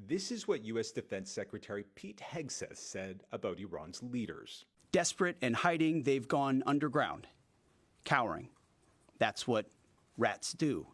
This is what U.S. Defense Secretary Pete Hegseth said about Iran's leaders. Desperate and hiding, they've gone underground, cowering. That's what rats do.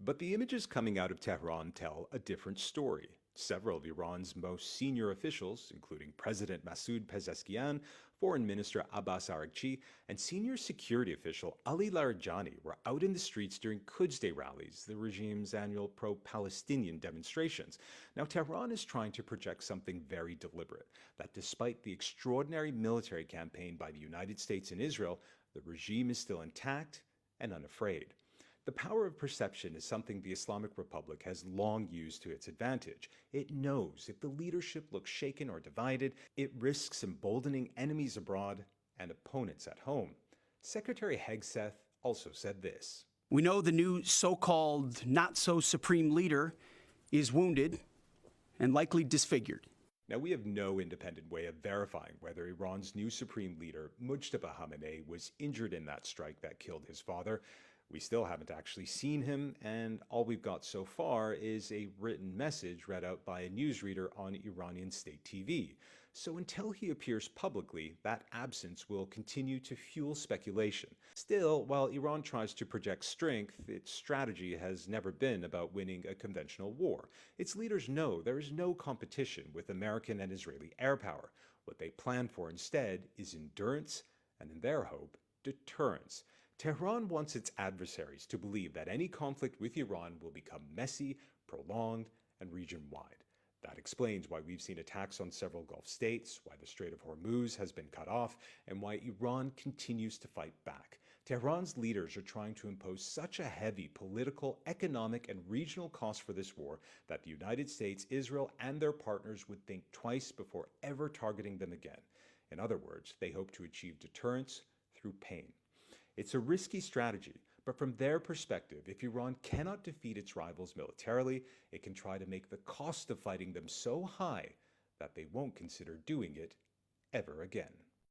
But the images coming out of Tehran tell a different story. Several of Iran's most senior officials, including President Masoud Pezeshkian, Foreign Minister Abbas Araghchi, and senior security official Ali Larijani, were out in the streets during Quds Day rallies, the regime's annual pro-Palestinian demonstrations. Now, Tehran is trying to project something very deliberate, that despite the extraordinary military campaign by the United States and Israel, the regime is still intact and unafraid. The power of perception is something the Islamic Republic has long used to its advantage. It knows if the leadership looks shaken or divided, it risks emboldening enemies abroad and opponents at home. Secretary Hegseth also said this. We know the new so-called not-so-supreme leader is wounded and likely disfigured. Now, we have no independent way of verifying whether Iran's new supreme leader, Mujtaba Khamenei, was injured in that strike that killed his father. We still haven't actually seen him, and all we've got so far is a written message read out by a newsreader on Iranian state TV. So until he appears publicly, that absence will continue to fuel speculation. Still, while Iran tries to project strength, its strategy has never been about winning a conventional war. Its leaders know there is no competition with American and Israeli air power. What they plan for instead is endurance, and in their hope, deterrence. Tehran wants its adversaries to believe that any conflict with Iran will become messy, prolonged, and region-wide. That explains why we've seen attacks on several Gulf states, why the Strait of Hormuz has been cut off, and why Iran continues to fight back. Tehran's leaders are trying to impose such a heavy political, economic, and regional cost for this war that the United States, Israel, and their partners would think twice before ever targeting them again. In other words, they hope to achieve deterrence through pain. It's a risky strategy, but from their perspective, if Iran cannot defeat its rivals militarily, it can try to make the cost of fighting them so high that they won't consider doing it ever again.